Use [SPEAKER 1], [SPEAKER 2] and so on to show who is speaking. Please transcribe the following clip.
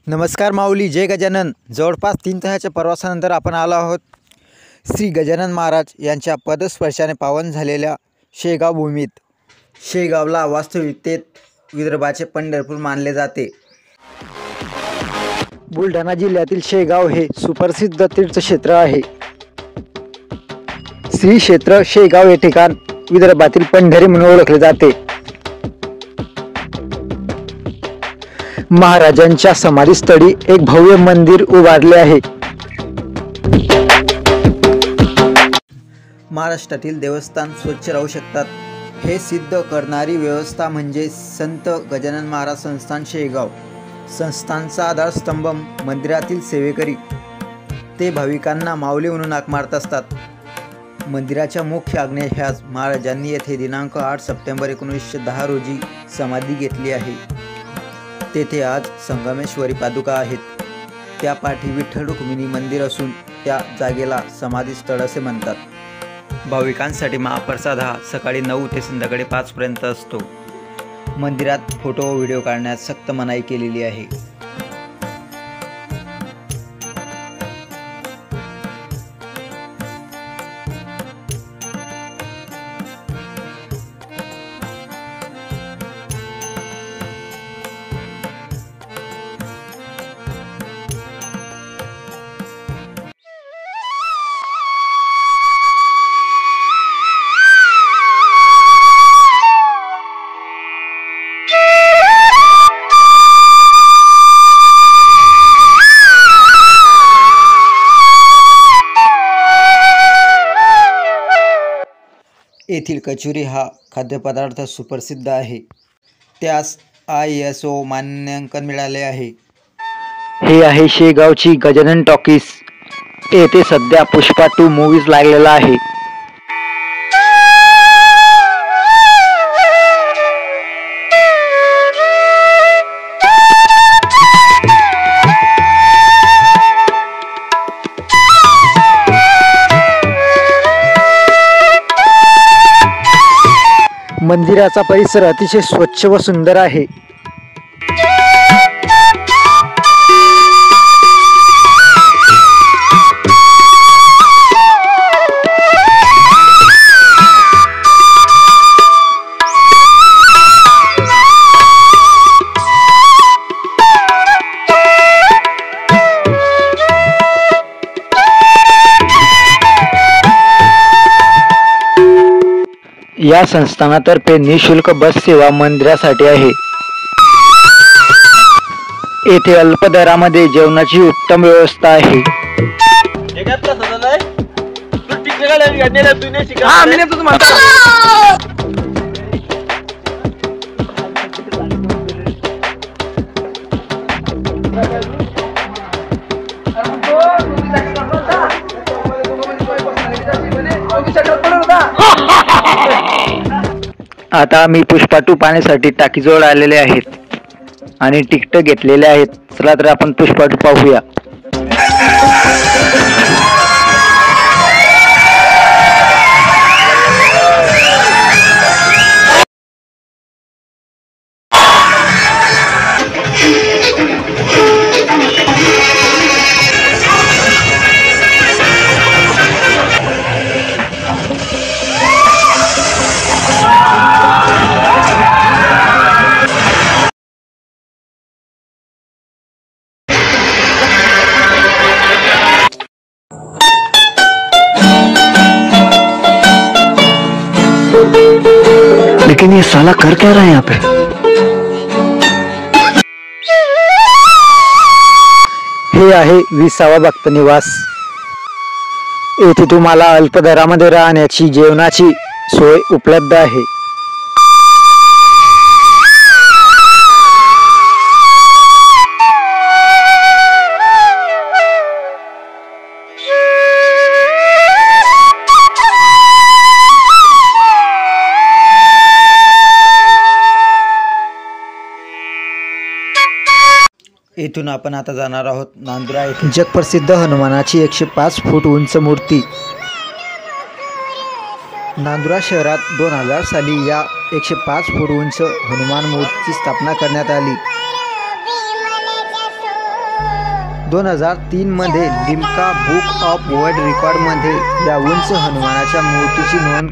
[SPEAKER 1] नमस्कार माऊली, जय गजानन। जवळपास 3 तासाच्या प्रवासानंतर आपण आलो आहोत श्री गजानन महाराज यांच्या पदस्पर्शाने पावन झालेल्या शेगाव भूमीत। शेगावला वास्तविकतेत विदर्भाचे पंढरपूर मानले जाते। बुलढाणा जिल्ह्यातील शेगाव हे सुप्रसिद्ध तीर्थक्षेत्र आहे। श्री क्षेत्र शेगाव हे ठिकाण विदर्भातील पंढरी म्हणून ओळखले जाते। महाराजांच्या समाधीस्थळी एक भव्य मंदिर उभारले आहे। महाराष्ट्रातील देवस्थान स्वच्छ राहू शकतात हे सिद्ध करणारी व्यवस्था म्हणजे संत गजानन महाराज संस्थान शेगाव। संस्थानचा आधारस्तंभ मंदिरातील सेवेकरी ते भाविकांना माऊली म्हणून हाक मारत असतात। मंदिराच्या मुख्य आग्नेयास महाराजांनी येथे दिनांक 8 सप्टेंबर 1910 रोजी समाधी घेतली आहे। तेथे आज संगमेश्वरी पादुका आहेत। त्या पाठी विठ्ठल रुक्मिणी मंदिर असून त्या जागेला समाधीस्थळ असे म्हणतात। भाविकांसाठी महाप्रसाद हा सकाळी 9 ते संध्याकाळी 5 पर्यंत असतो। मंदिरात फोटो व व्हिडिओ काढण्यास सक्त मनाई केलेली आहे। येथील कचोरी हा खाद्यपदार्थ सुप्रसिद्ध आहे। त्यास ISO मान्यांकन मिळाले आहे। हे आहे शेगावची गजानन टॉकीज। येथे सध्या पुष्पा 2 मूवीज लागलेला आहे। मंदिराचा परिसर अतिशय स्वच्छ व सुंदर आहे। या संस्थानातर्फे निःशुल्क बस सेवा मंदिरासाठी आहे। येथे अल्प दरामध्ये जेवणाची उत्तम व्यवस्था आहे। आता आम्ही पुष्पा 2 पाहण्यासाठी टाकीजवळ आलेले आहेत आणि तिकीट घेतलेले आहेत। चला तर आपण पुष्पा 2 पाहूया। लेकिन ये साला कर क्या रहा है यहाँ पे? हे आहे 20वा भक्त निवास। येथे तुम्हाला अल्प दरामध्ये राहण्याची जेवणाची सोय उपलब्ध आहे। येथून आपण आता जाणार आहोत नांदुरा येथे जगप्रसिद्ध हनुमानाची 105 फूट उंच मूर्ती। नांदुरा शहरात 2000 साली या 105 फूट उंच हनुमान मूर्तीची स्थापना करण्यात आली। 2003मध्ये लिम्का बुक ऑफ वर्ल्ड रेकॉर्डमध्ये या उंच हनुमानाच्या मूर्तीची नोंद